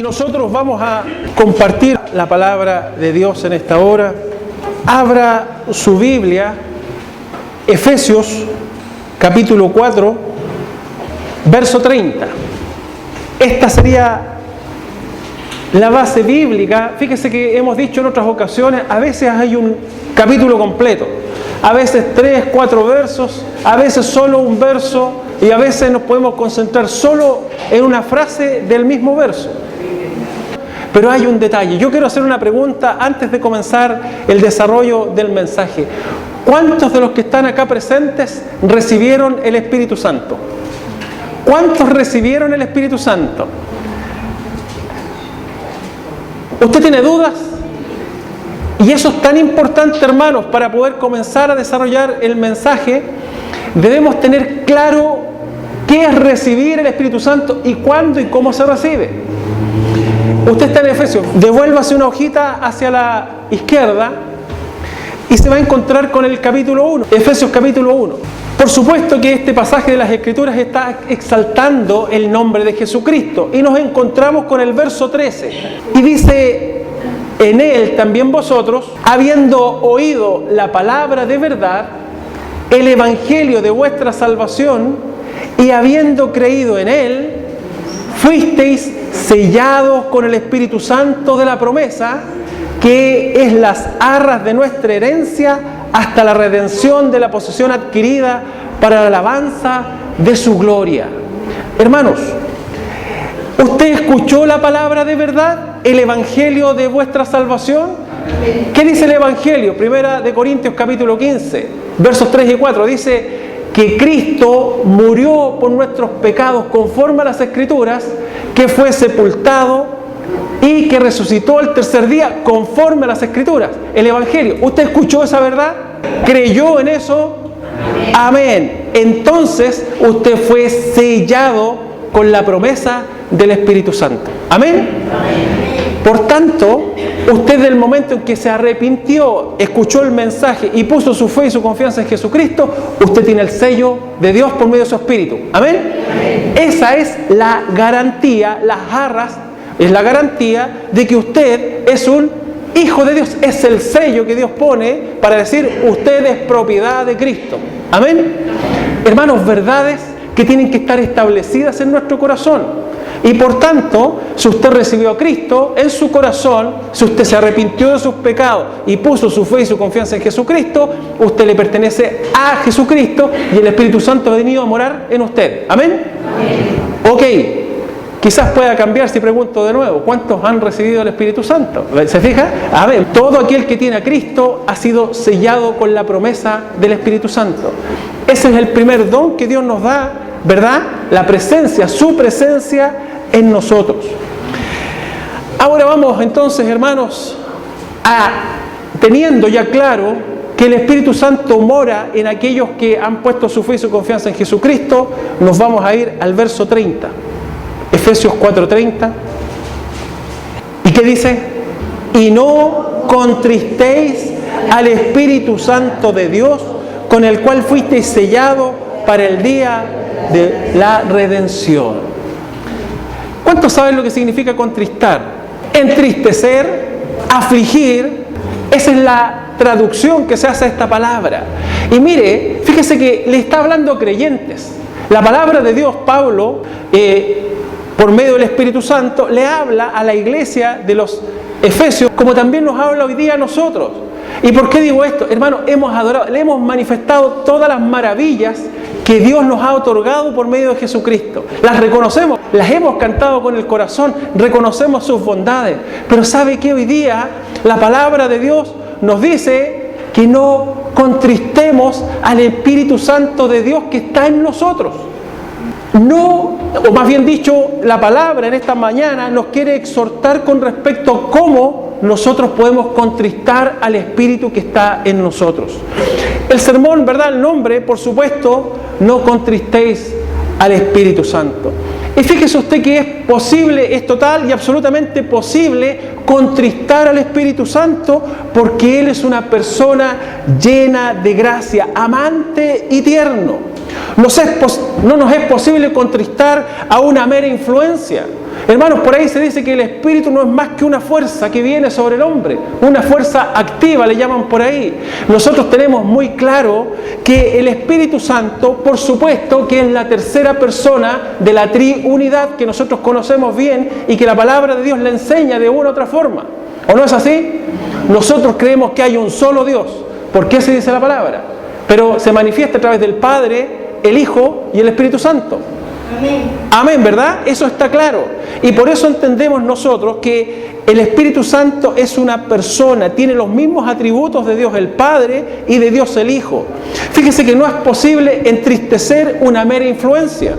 nosotros vamos a compartir la palabra de Dios en esta hora. Abra su Biblia, Efesios capítulo 4, verso 30. Esta sería la base bíblica. Fíjese que hemos dicho en otras ocasiones, a veces hay un capítulo completo, a veces 3, 4 versos, a veces solo un verso, y a veces nos podemos concentrar solo en una frase del mismo verso. Pero hay un detalle. Yo quiero hacer una pregunta antes de comenzar el desarrollo del mensaje. ¿Cuántos de los que están acá presentes recibieron el Espíritu Santo? ¿Cuántos recibieron el Espíritu Santo? ¿Usted tiene dudas? Y eso es tan importante, hermanos, para poder comenzar a desarrollar el mensaje. Debemos tener claro qué es recibir el Espíritu Santo y cuándo y cómo se recibe. Usted está en Efesios, devuélvase una hojita hacia la izquierda y se va a encontrar con el capítulo 1, Efesios capítulo 1. Por supuesto que este pasaje de las Escrituras está exaltando el nombre de Jesucristo y nos encontramos con el verso 13 y dice: en Él también vosotros, habiendo oído la palabra de verdad, el evangelio de vuestra salvación, y habiendo creído en Él, fuisteis sellados con el Espíritu Santo de la promesa, que es las arras de nuestra herencia hasta la redención de la posesión adquirida para la alabanza de su gloria. Hermanos, ¿usted escuchó la palabra de verdad? ¿El evangelio de vuestra salvación? ¿Qué dice el evangelio? Primera de Corintios capítulo 15, versos 3 y 4. Dice que Cristo murió por nuestros pecados conforme a las Escrituras, que fue sepultado y que resucitó al tercer día conforme a las Escrituras. El evangelio. ¿Usted escuchó esa verdad? ¿Creyó en eso? Amén. Entonces usted fue sellado con la promesa del Espíritu Santo. Amén. Por tanto, usted del momento en que se arrepintió, escuchó el mensaje y puso su fe y su confianza en Jesucristo, usted tiene el sello de Dios por medio de su Espíritu. ¿Amén? Esa es la garantía, las arras, es la garantía de que usted es un hijo de Dios. Es el sello que Dios pone para decir: usted es propiedad de Cristo. Amén. Hermanos, verdades que tienen que estar establecidas en nuestro corazón. Y por tanto, si usted recibió a Cristo en su corazón, si usted se arrepintió de sus pecados y puso su fe y su confianza en Jesucristo, usted le pertenece a Jesucristo y el Espíritu Santo ha venido a morar en usted. ¿Amén? Amén. Ok, quizás pueda cambiar si pregunto de nuevo: ¿cuántos han recibido el Espíritu Santo? ¿Se fija? A ver, todo aquel que tiene a Cristo ha sido sellado con la promesa del Espíritu Santo. Ese es el primer don que Dios nos da, ¿verdad? La presencia, su presencia en nosotros. Ahora vamos entonces, hermanos, teniendo ya claro que el Espíritu Santo mora en aquellos que han puesto su fe y su confianza en Jesucristo, nos vamos a ir al verso 30. Efesios 4:30. ¿Y qué dice? Y no contristéis al Espíritu Santo de Dios, con el cual fuisteis sellados para el día de la redención. ¿Cuántos saben lo que significa contristar? Entristecer, afligir. Esa es la traducción que se hace a esta palabra. Y mire, fíjese que le está hablando a creyentes. La palabra de Dios, Pablo, por medio del Espíritu Santo, le habla a la iglesia de los Efesios, como también nos habla hoy día a nosotros. ¿Y por qué digo esto? Hermano, hemos adorado, le hemos manifestado todas las maravillas que Dios nos ha otorgado por medio de Jesucristo. Las reconocemos, las hemos cantado con el corazón, reconocemos sus bondades. Pero ¿sabe qué? Hoy día la palabra de Dios nos dice que no contristemos al Espíritu Santo de Dios que está en nosotros. No, o más bien dicho, la palabra en esta mañana nos quiere exhortar con respecto a cómo nosotros podemos contristar al Espíritu que está en nosotros. El sermón, ¿verdad? El nombre, por supuesto, no contristéis al Espíritu Santo. Y fíjese usted que es posible, es total y absolutamente posible contristar al Espíritu Santo, porque Él es una persona llena de gracia, amante y tierno. No nos es posible contristar a una mera influencia. Hermanos, por ahí se dice que el Espíritu no es más que una fuerza que viene sobre el hombre, una fuerza activa, le llaman por ahí. Nosotros tenemos muy claro que el Espíritu Santo, por supuesto, que es la tercera persona de la triunidad que nosotros conocemos bien y que la palabra de Dios le enseña de una u otra forma. ¿O no es así? Nosotros creemos que hay un solo Dios. ¿Por qué se dice la palabra? Pero se manifiesta a través del Padre, el Hijo y el Espíritu Santo. Amén. Amén, ¿verdad? Eso está claro. Y por eso entendemos nosotros que el Espíritu Santo es una persona, tiene los mismos atributos de Dios el Padre y de Dios el Hijo. Fíjese que no es posible entristecer una mera influencia.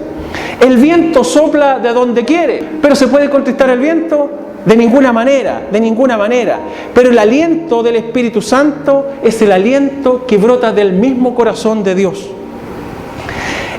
El viento sopla de donde quiere, pero ¿se puede contristar el viento? De ninguna manera, de ninguna manera. Pero el aliento del Espíritu Santo es el aliento que brota del mismo corazón de Dios.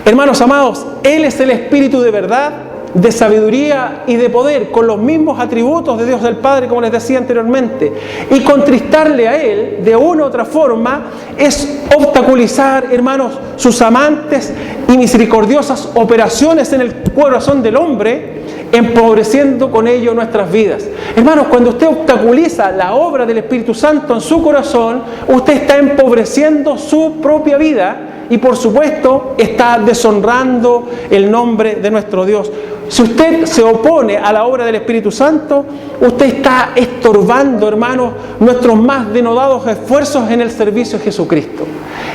Hermanos amados, Él es el Espíritu de verdad, de sabiduría y de poder, con los mismos atributos de Dios el Padre, como les decía anteriormente. Y contristarle a Él, de una u otra forma, es obstaculizar, hermanos, sus amantes y misericordiosas operaciones en el corazón del hombre, empobreciendo con ello nuestras vidas. Hermanos, cuando usted obstaculiza la obra del Espíritu Santo en su corazón, usted está empobreciendo su propia vida y, por supuesto, está deshonrando el nombre de nuestro Dios. Si usted se opone a la obra del Espíritu Santo, usted está estorbando, hermanos, nuestros más denodados esfuerzos en el servicio de Jesucristo.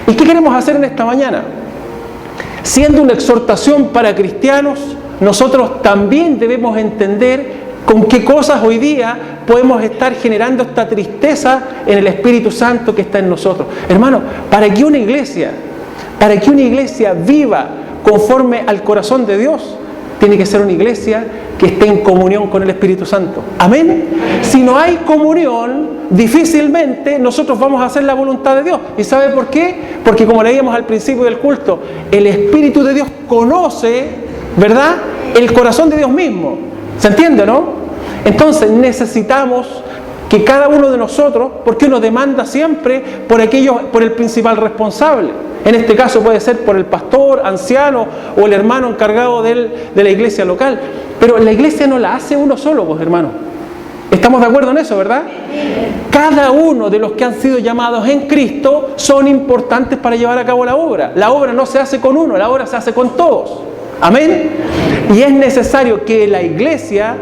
¿Y qué queremos hacer en esta mañana? Siendo una exhortación para cristianos, nosotros también debemos entender con qué cosas hoy día podemos estar generando esta tristeza en el Espíritu Santo que está en nosotros. Hermanos, para que una iglesia viva conforme al corazón de Dios, tiene que ser una iglesia que esté en comunión con el Espíritu Santo. ¿Amén? Si no hay comunión, difícilmente nosotros vamos a hacer la voluntad de Dios. ¿Y sabe por qué? Porque, como leíamos al principio del culto, el Espíritu de Dios conoce, ¿verdad?, el corazón de Dios mismo. ¿Se entiende, no? Entonces necesitamos que cada uno de nosotros, porque uno demanda siempre por el principal responsable. En este caso puede ser por el pastor, anciano o el hermano encargado de la iglesia local. Pero la iglesia no la hace uno solo, pues, hermanos. ¿Estamos de acuerdo en eso, verdad? Cada uno de los que han sido llamados en Cristo son importantes para llevar a cabo la obra. La obra no se hace con uno, la obra se hace con todos. Amén. Y es necesario que la iglesia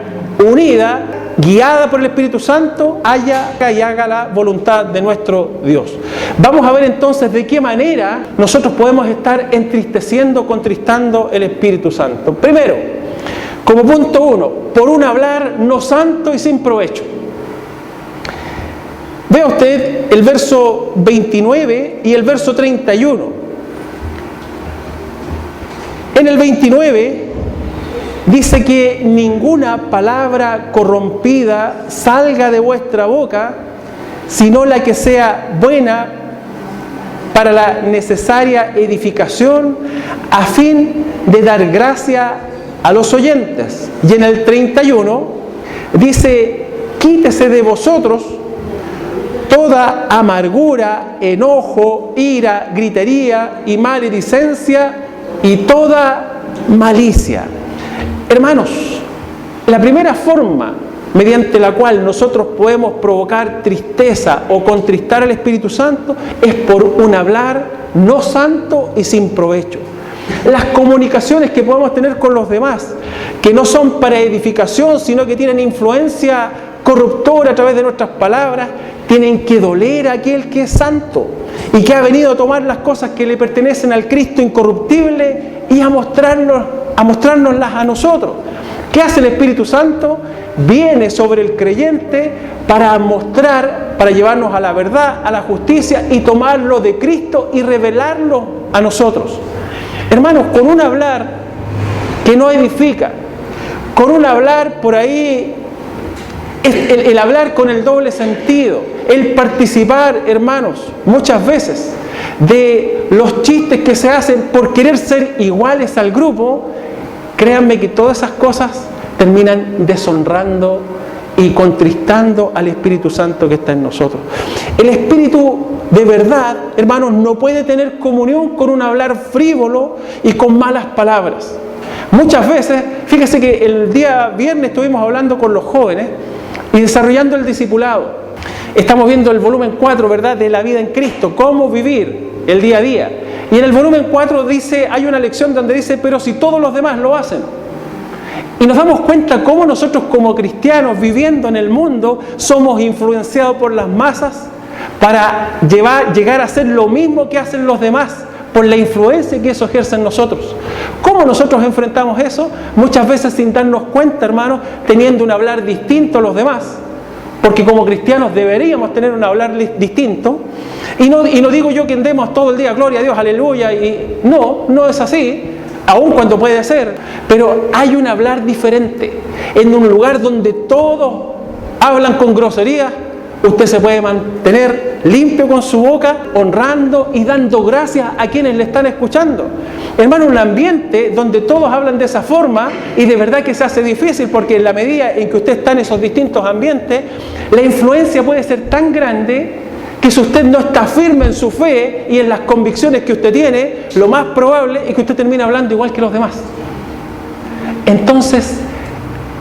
unida, guiada por el Espíritu Santo, haga la voluntad de nuestro Dios. Vamos a ver entonces de qué manera nosotros podemos estar entristeciendo, contristando el Espíritu Santo. Primero, como punto 1, por un hablar no santo y sin provecho. Vea usted el verso 29 y el verso 31. En el 29 dice que ninguna palabra corrompida salga de vuestra boca, sino la que sea buena para la necesaria edificación, a fin de dar gracia a los oyentes. Y en el 31 dice: quítese de vosotros toda amargura, enojo, ira, gritería y maledicencia y toda malicia. Hermanos, la primera forma mediante la cual nosotros podemos provocar tristeza o contristar al Espíritu Santo es por un hablar no santo y sin provecho. Las comunicaciones que podemos tener con los demás, que no son para edificación, sino que tienen influencia corruptora a través de nuestras palabras, tienen que doler a aquel que es santo y que ha venido a tomar las cosas que le pertenecen al Cristo incorruptible y a mostrárnoslas a nosotros. ¿Qué hace el Espíritu Santo? Viene sobre el creyente para mostrar, para llevarnos a la verdad, a la justicia y tomarlo de Cristo y revelarlo a nosotros. Hermanos, con un hablar que no edifica, con un hablar por ahí, el hablar con el doble sentido, el participar, hermanos, muchas veces de los chistes que se hacen por querer ser iguales al grupo, créanme que todas esas cosas terminan deshonrando y contristando al Espíritu Santo que está en nosotros. El Espíritu de verdad, hermanos, no puede tener comunión con un hablar frívolo y con malas palabras. Muchas veces, fíjese que el día viernes estuvimos hablando con los jóvenes y desarrollando el discipulado. Estamos viendo el volumen 4, ¿verdad?, de la vida en Cristo, cómo vivir el día a día. Y en el volumen 4 dice, hay una lección donde dice, pero si todos los demás lo hacen. Y nos damos cuenta cómo nosotros como cristianos viviendo en el mundo somos influenciados por las masas para llegar a hacer lo mismo que hacen los demás, por la influencia que eso ejerce en nosotros. ¿Cómo nosotros enfrentamos eso? Muchas veces sin darnos cuenta, hermanos, teniendo un hablar distinto a los demás, porque como cristianos deberíamos tener un hablar distinto. Y no digo yo que andemos todo el día, gloria a Dios, aleluya, y no es así, aun cuando puede ser, pero hay un hablar diferente. En un lugar donde todos hablan con groserías, usted se puede mantener limpio con su boca, honrando y dando gracias a quienes le están escuchando. Hermano, un ambiente donde todos hablan de esa forma, y de verdad que se hace difícil, porque en la medida en que usted está en esos distintos ambientes, la influencia puede ser tan grande que si usted no está firme en su fe y en las convicciones que usted tiene, lo más probable es que usted termine hablando igual que los demás. Entonces,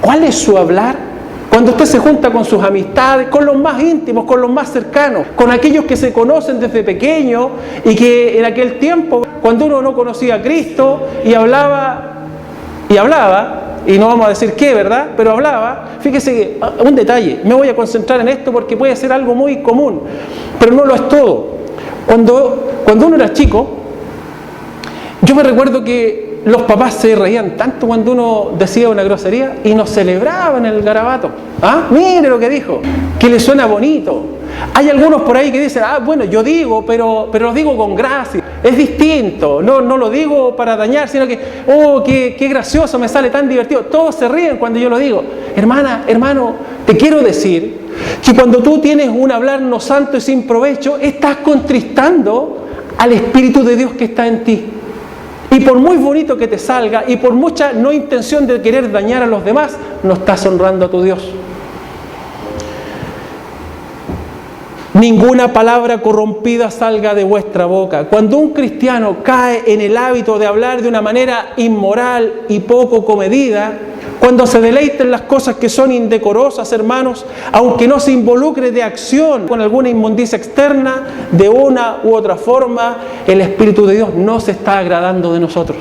¿cuál es su hablar? Cuando usted se junta con sus amistades, con los más íntimos, con los más cercanos, con aquellos que se conocen desde pequeño y que en aquel tiempo, cuando uno no conocía a Cristo y hablaba, y no vamos a decir qué, ¿verdad?, pero hablaba, fíjese que, un detalle, me voy a concentrar en esto porque puede ser algo muy común, pero no lo es todo. Cuando uno era chico, yo me recuerdo que los papás se reían tanto cuando uno decía una grosería y nos celebraban el garabato. ¿Ah? Mire lo que dijo, que le suena bonito. Hay algunos por ahí que dicen, bueno, yo digo, pero lo digo con gracia. Es distinto, no lo digo para dañar, sino que, qué gracioso, me sale tan divertido. Todos se ríen cuando yo lo digo. Hermana, hermano, te quiero decir que cuando tú tienes un hablar no santo y sin provecho, estás contristando al Espíritu de Dios que está en ti. Y por muy bonito que te salga, y por mucha no intención de querer dañar a los demás, no estás honrando a tu Dios. Ninguna palabra corrompida salga de vuestra boca. Cuando un cristiano cae en el hábito de hablar de una manera inmoral y poco comedida, cuando se deleita en las cosas que son indecorosas, hermanos, aunque no se involucre de acción con alguna inmundicia externa, de una u otra forma, el Espíritu de Dios no se está agradando de nosotros.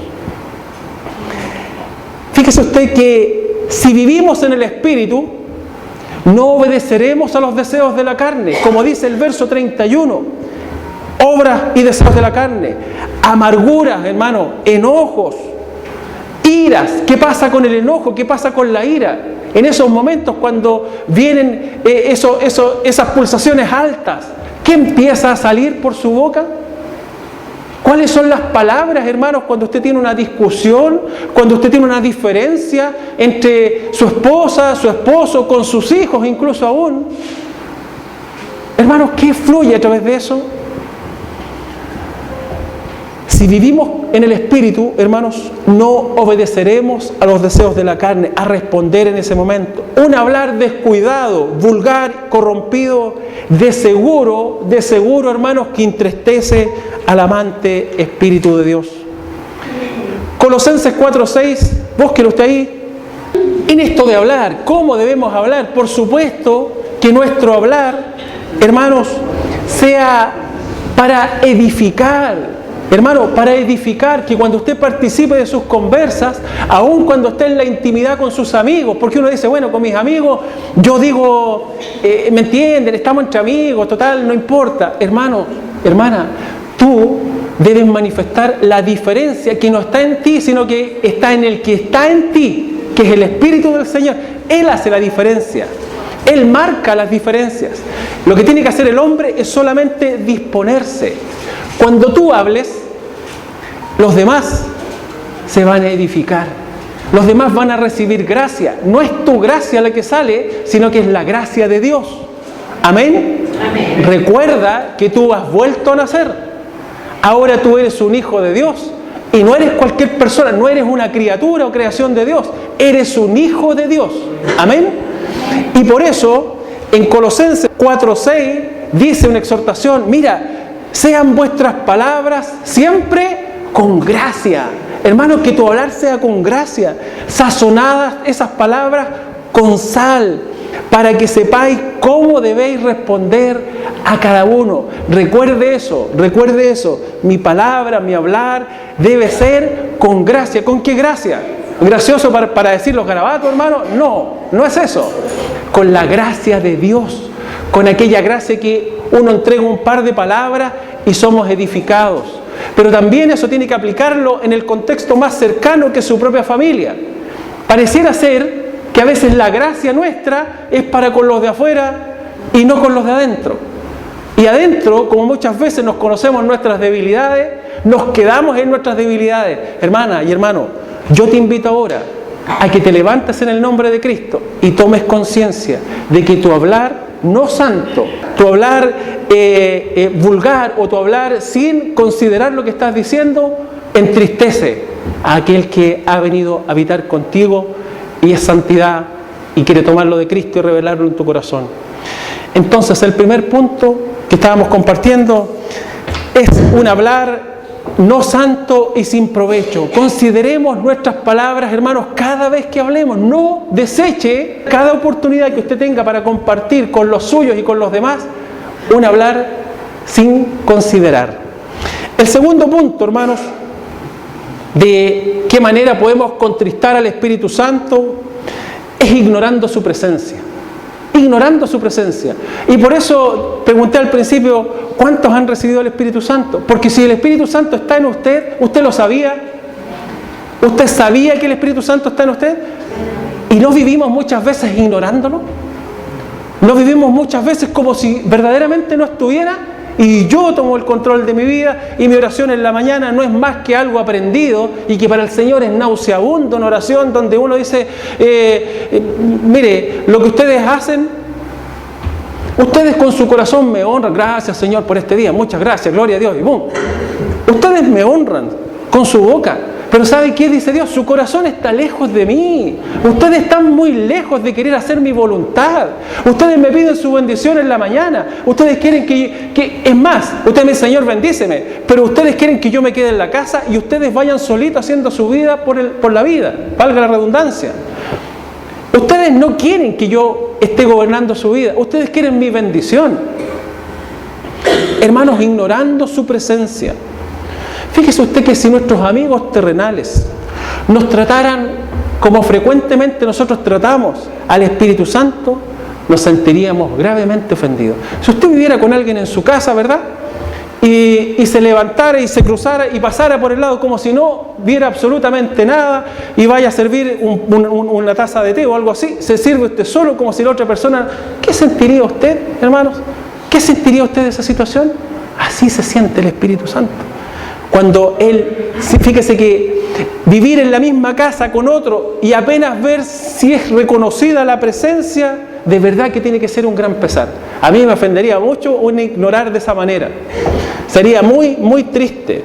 Fíjese usted que si vivimos en el Espíritu, no obedeceremos a los deseos de la carne, como dice el verso 31, obras y deseos de la carne, amarguras, hermano, enojos, iras. ¿Qué pasa con el enojo? ¿Qué pasa con la ira? En esos momentos cuando vienen esas pulsaciones altas, ¿qué empieza a salir por su boca? ¿Cuáles son las palabras, hermanos, cuando usted tiene una discusión, cuando usted tiene una diferencia entre su esposa, su esposo, con sus hijos, incluso aún? Hermanos, ¿qué fluye a través de eso? Si vivimos en el Espíritu, hermanos, no obedeceremos a los deseos de la carne, a responder en ese momento. Un hablar descuidado, vulgar, corrompido, de seguro, hermanos, que entristece al amante Espíritu de Dios. Colosenses 4:6, búsquelo usted ahí. En esto de hablar, ¿cómo debemos hablar? Por supuesto que nuestro hablar, hermanos, sea para edificar. Hermano, para edificar, que cuando usted participe de sus conversas, aun cuando esté en la intimidad con sus amigos, porque uno dice, bueno, con mis amigos, yo digo, ¿me entienden? Estamos entre amigos, total, no importa. Hermano, hermana, tú debes manifestar la diferencia que no está en ti, sino que está en el que está en ti, que es el Espíritu del Señor. Él hace la diferencia. Él marca las diferencias. Lo que tiene que hacer el hombre es solamente disponerse. Cuando tú hables, los demás se van a edificar. Los demás van a recibir gracia. No es tu gracia la que sale, sino que es la gracia de Dios. ¿Amén? Amén. Recuerda que tú has vuelto a nacer. Ahora tú eres un hijo de Dios. Y no eres cualquier persona, no eres una criatura o creación de Dios. Eres un hijo de Dios. Amén. Y por eso, en Colosenses 4:6 dice una exhortación, mira, sean vuestras palabras siempre con gracia, Hermanos, que tu hablar sea con gracia, sazonadas esas palabras con sal, para que sepáis cómo debéis responder a cada uno. Recuerde eso. Mi palabra, mi hablar debe ser con gracia. ¿Con qué gracia? ¿Gracioso para decir los garabatos, hermano? No es eso. Con la gracia de Dios, con aquella gracia que uno entrega un par de palabras y somos edificados. Pero también eso tiene que aplicarlo en el contexto más cercano, que es su propia familia. Pareciera ser que a veces la gracia nuestra es para con los de afuera y no con los de adentro. Y adentro, como muchas veces nos conocemos nuestras debilidades, nos quedamos en nuestras debilidades. Hermana y hermano, yo te invito ahora a que te levantes en el nombre de Cristo y tomes conciencia de que tu hablar no santo, tu hablar vulgar o tu hablar sin considerar lo que estás diciendo, entristece a aquel que ha venido a habitar contigo y es santidad y quiere tomarlo de Cristo y revelarlo en tu corazón. Entonces, el primer punto que estábamos compartiendo es un hablar no santo y sin provecho. Consideremos nuestras palabras, hermanos, cada vez que hablemos. No deseche cada oportunidad que usted tenga para compartir con los suyos y con los demás un hablar sin considerar. El segundo punto, hermanos, de qué manera podemos contristar al Espíritu Santo es ignorando su presencia. Ignorando su presencia. Y por eso pregunté al principio, ¿cuántos han recibido el Espíritu Santo? Porque si el Espíritu Santo está en usted, ¿usted lo sabía? ¿Usted sabía que el Espíritu Santo está en usted? ¿Y no vivimos muchas veces ignorándolo? ¿No vivimos muchas veces como si verdaderamente no estuviera? Y yo tomo el control de mi vida y mi oración en la mañana no es más que algo aprendido y que para el Señor es nauseabundo, una oración donde uno dice, mire, lo que ustedes hacen, ustedes con su corazón me honran, gracias Señor por este día, muchas gracias, gloria a Dios, y ¡bum! Ustedes me honran con su boca, pero ¿sabe qué dice Dios? Su corazón está lejos de mí. Ustedes están muy lejos de querer hacer mi voluntad. Ustedes me piden su bendición en la mañana. Ustedes quieren que es más, ustedes me dicen, Señor, bendíceme, pero ustedes quieren que yo me quede en la casa y ustedes vayan solitos haciendo su vida por la vida, valga la redundancia. Ustedes no quieren que yo esté gobernando su vida. Ustedes quieren mi bendición. Hermanos, ignorando su presencia. Fíjese usted que si nuestros amigos terrenales nos trataran como frecuentemente nosotros tratamos al Espíritu Santo, nos sentiríamos gravemente ofendidos. Si usted viviera con alguien en su casa, ¿verdad? Y se levantara y se cruzara y pasara por el lado como si no viera absolutamente nada y vaya a servir una taza de té o algo así, se sirve usted solo como si la otra persona... ¿Qué sentiría usted, hermanos? ¿Qué sentiría usted de esa situación? Así se siente el Espíritu Santo. Cuando Él, fíjese que vivir en la misma casa con otro y apenas ver si es reconocida la presencia, de verdad que tiene que ser un gran pesar. A mí me ofendería mucho un ignorar de esa manera. Sería muy, muy triste.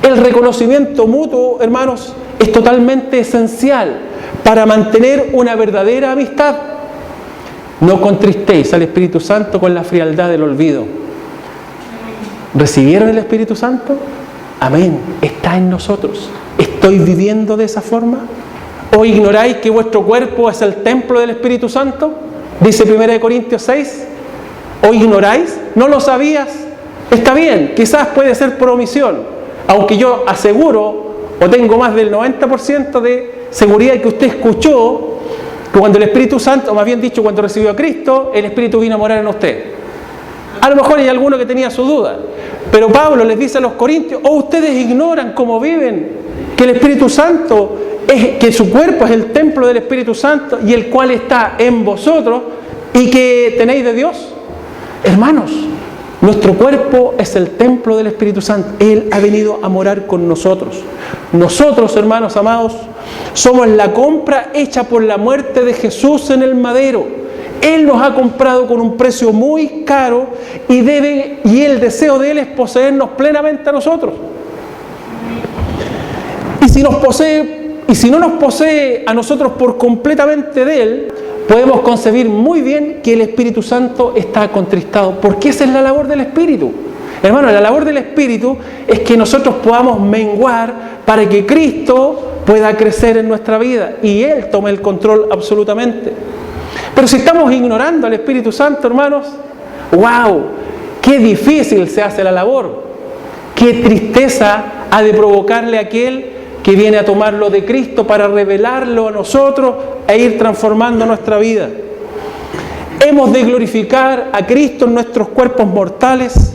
El reconocimiento mutuo, hermanos, es totalmente esencial para mantener una verdadera amistad. No contristéis al Espíritu Santo con la frialdad del olvido. ¿Recibieron el Espíritu Santo? Amén. Está en nosotros. ¿Estoy viviendo de esa forma? ¿O ignoráis que vuestro cuerpo es el templo del Espíritu Santo? Dice 1 Corintios 6. ¿O ignoráis? ¿No lo sabías? Está bien, quizás puede ser por omisión. Aunque yo aseguro, o tengo más del 90% de seguridad que usted escuchó que cuando el Espíritu Santo, o más bien dicho, cuando recibió a Cristo, el Espíritu vino a morar en usted. A lo mejor hay alguno que tenía su duda. Pero Pablo les dice a los corintios, ustedes ignoran cómo viven, que el Espíritu Santo, que su cuerpo es el templo del Espíritu Santo y el cual está en vosotros y que tenéis de Dios. Hermanos, nuestro cuerpo es el templo del Espíritu Santo. Él ha venido a morar con nosotros. Nosotros, hermanos amados, somos la compra hecha por la muerte de Jesús en el madero. Él nos ha comprado con un precio muy caro y el deseo de Él es poseernos plenamente a nosotros. Y si no nos posee a nosotros por completamente de Él, podemos concebir muy bien que el Espíritu Santo está contristado, porque esa es la labor del Espíritu. Hermano, la labor del Espíritu es que nosotros podamos menguar para que Cristo pueda crecer en nuestra vida y Él tome el control absolutamente. Pero si estamos ignorando al Espíritu Santo, hermanos, ¡wow! ¡Qué difícil se hace la labor! ¡Qué tristeza ha de provocarle a aquel que viene a tomarlo de Cristo para revelarlo a nosotros e ir transformando nuestra vida! Hemos de glorificar a Cristo en nuestros cuerpos mortales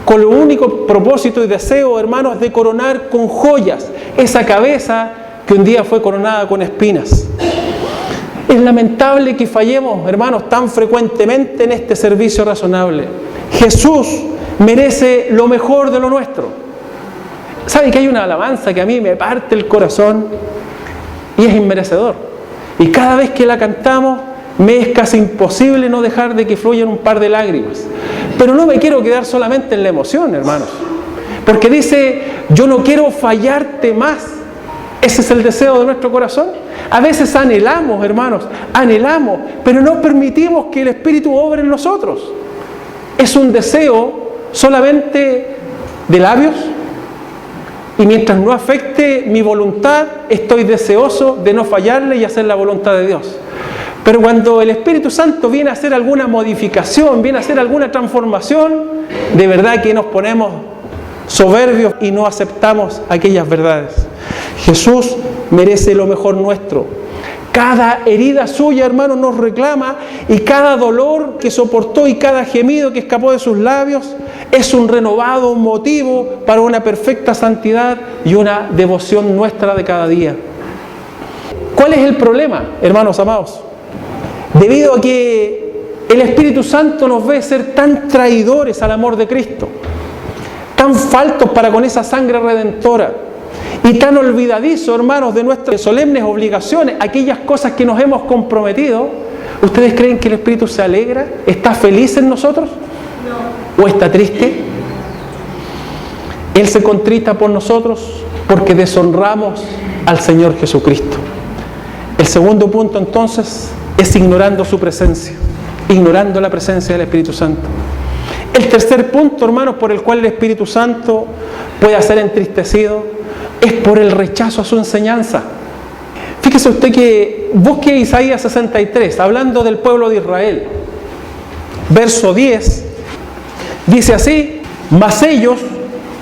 con el único propósito y deseo, hermanos, de coronar con joyas esa cabeza que un día fue coronada con espinas. Es lamentable que fallemos, hermanos, tan frecuentemente en este servicio razonable. Jesús merece lo mejor de lo nuestro. ¿Sabe que hay una alabanza que a mí me parte el corazón y es inmerecedor? Y cada vez que la cantamos, me es casi imposible no dejar de que fluyan un par de lágrimas. Pero no me quiero quedar solamente en la emoción, hermanos. Porque dice, yo no quiero fallarte más. Ese es el deseo de nuestro corazón. A veces anhelamos, hermanos, anhelamos, pero no permitimos que el Espíritu obre en nosotros. Es un deseo solamente de labios. Y mientras no afecte mi voluntad, estoy deseoso de no fallarle y hacer la voluntad de Dios. Pero cuando el Espíritu Santo viene a hacer alguna modificación, viene a hacer alguna transformación, de verdad que nos ponemos soberbios y no aceptamos aquellas verdades. Jesús merece lo mejor nuestro. Cada herida suya, hermano, nos reclama, y cada dolor que soportó y cada gemido que escapó de sus labios es un renovado motivo para una perfecta santidad y una devoción nuestra de cada día. ¿Cuál es el problema, hermanos amados? Debido a que el Espíritu Santo nos ve ser tan traidores al amor de Cristo, tan faltos para con esa sangre redentora y tan olvidadizos, hermanos, de nuestras solemnes obligaciones, aquellas cosas que nos hemos comprometido. ¿Ustedes creen que el Espíritu se alegra? ¿Está feliz en nosotros? No. ¿O está triste? Él se contrita por nosotros porque deshonramos al Señor Jesucristo. El segundo punto, entonces, es ignorando su presencia, ignorando la presencia del Espíritu Santo. El tercer punto, hermanos, por el cual el Espíritu Santo puede ser entristecido, es por el rechazo a su enseñanza. Fíjese usted que busque Isaías 63, hablando del pueblo de Israel. Verso 10, dice así: mas ellos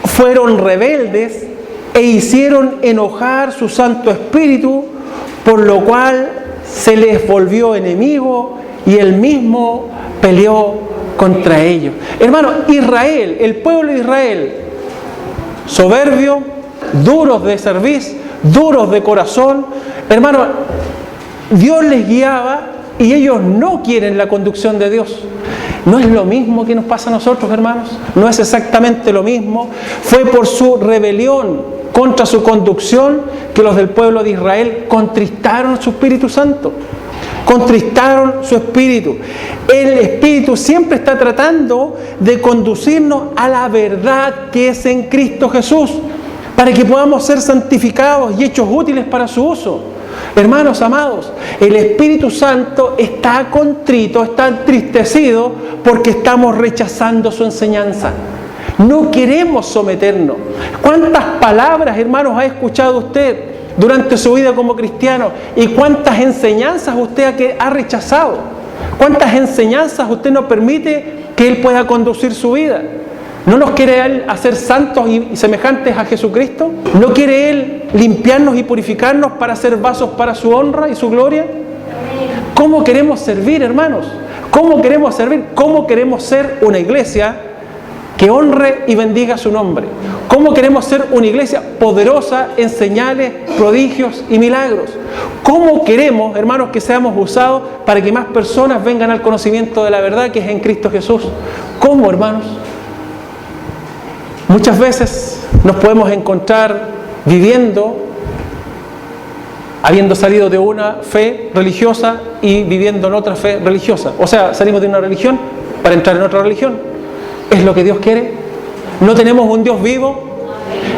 fueron rebeldes e hicieron enojar su Santo Espíritu, por lo cual se les volvió enemigo y él mismo peleó contra ellos. Hermano, Israel, el pueblo de Israel, soberbio, duros de cerviz, duros de corazón, hermano, Dios les guiaba y ellos no quieren la conducción de Dios. ¿No es lo mismo que nos pasa a nosotros, hermanos? ¿No es exactamente lo mismo? Fue por su rebelión contra su conducción que los del pueblo de Israel contristaron su Espíritu Santo. Contristaron su espíritu. El Espíritu siempre está tratando de conducirnos a la verdad que es en Cristo Jesús, para que podamos ser santificados y hechos útiles para su uso. Hermanos amados, el Espíritu Santo está contrito, está entristecido porque estamos rechazando su enseñanza. No queremos someternos. ¿Cuántas palabras, hermanos, ha escuchado usted durante su vida como cristiano? ¿Y cuántas enseñanzas usted ha rechazado? ¿Cuántas enseñanzas usted no permite que Él pueda conducir su vida? ¿No nos quiere Él hacer santos y semejantes a Jesucristo? ¿No quiere Él limpiarnos y purificarnos para ser vasos para su honra y su gloria? ¿Cómo queremos servir, hermanos? ¿Cómo queremos servir? ¿Cómo queremos ser una iglesia que honre y bendiga su nombre? ¿Cómo queremos ser una iglesia poderosa en señales, prodigios y milagros? ¿Cómo queremos, hermanos, que seamos usados para que más personas vengan al conocimiento de la verdad que es en Cristo Jesús? ¿Cómo, hermanos? Muchas veces nos podemos encontrar viviendo, habiendo salido de una fe religiosa y viviendo en otra fe religiosa. O sea, salimos de una religión para entrar en otra religión. ¿Es lo que Dios quiere? ¿No tenemos un Dios vivo?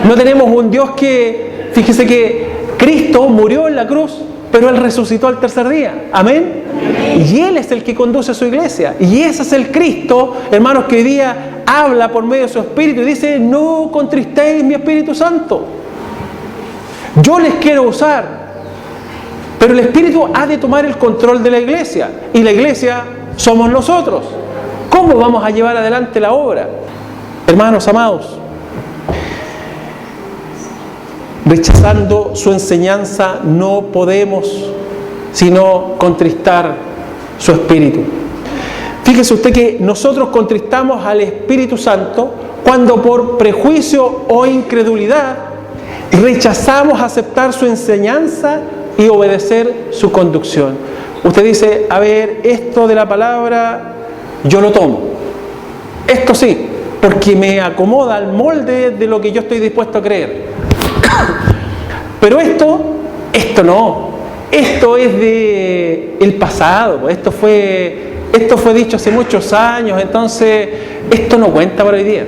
¿No tenemos un Dios que, fíjese que Cristo murió en la cruz pero Él resucitó al tercer día. Amén. Y Él es el que conduce a su iglesia. Y ese es el Cristo, hermanos, que hoy día habla por medio de su Espíritu y dice: no contristéis mi Espíritu Santo. Yo les quiero usar, pero el Espíritu ha de tomar el control de la iglesia. Y la iglesia somos nosotros. ¿Cómo vamos a llevar adelante la obra? Hermanos amados, rechazando su enseñanza no podemos sino contristar su Espíritu. Fíjese usted que nosotros contristamos al Espíritu Santo cuando por prejuicio o incredulidad rechazamos aceptar su enseñanza y obedecer su conducción. Usted dice: a ver, esto de la palabra yo lo tomo, esto sí, porque me acomoda al molde de lo que yo estoy dispuesto a creer. Pero esto no, esto es de el pasado, esto fue dicho hace muchos años, entonces esto no cuenta para hoy día.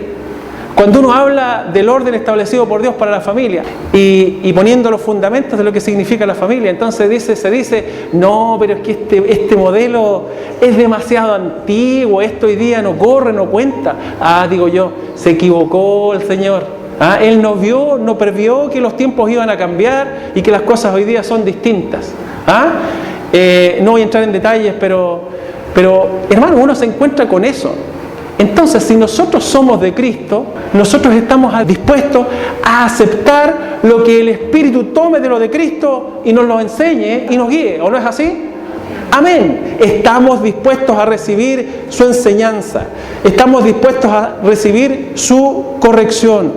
Cuando uno habla del orden establecido por Dios para la familia y poniendo los fundamentos de lo que significa la familia, entonces se dice: no, pero es que este modelo es demasiado antiguo, esto hoy día no corre, no cuenta. Digo yo, se equivocó el Señor. Él no previó que los tiempos iban a cambiar y que las cosas hoy día son distintas. No voy a entrar en detalles, pero hermano, uno se encuentra con eso. Entonces, si nosotros somos de Cristo, nosotros estamos dispuestos a aceptar lo que el Espíritu tome de lo de Cristo y nos lo enseñe y nos guíe, ¿o no es así? Amén. Estamos dispuestos a recibir su enseñanza. Estamos dispuestos a recibir su corrección.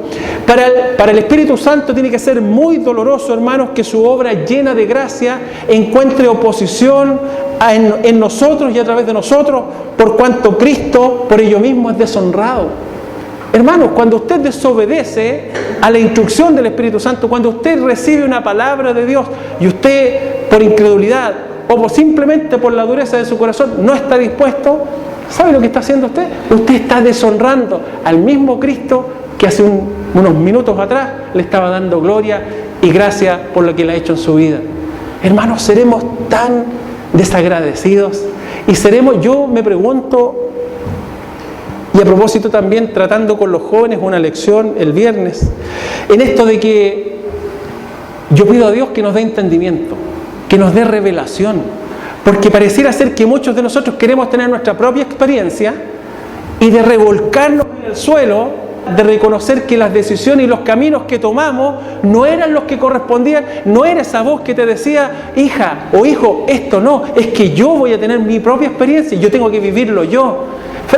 Para el Espíritu Santo tiene que ser muy doloroso, hermanos, que su obra llena de gracia encuentre oposición en nosotros y a través de nosotros, por cuanto Cristo por ello mismo es deshonrado. Hermanos, cuando usted desobedece a la instrucción del Espíritu Santo, cuando usted recibe una palabra de Dios y usted por incredulidad o simplemente por la dureza de su corazón no está dispuesto, ¿sabe lo que está haciendo usted? Usted está deshonrando al mismo Cristo que hace unos minutos atrás le estaba dando gloria y gracia por lo que Él ha hecho en su vida. Hermanos, seremos tan desagradecidos y yo me pregunto, y a propósito también tratando con los jóvenes una lección el viernes, en esto de que yo pido a Dios que nos dé entendimiento, que nos dé revelación, porque pareciera ser que muchos de nosotros queremos tener nuestra propia experiencia y de revolcarnos en el suelo, de reconocer que las decisiones y los caminos que tomamos no eran los que correspondían, no era esa voz que te decía: hija o hijo, esto no, es que yo voy a tener mi propia experiencia y yo tengo que vivirlo yo.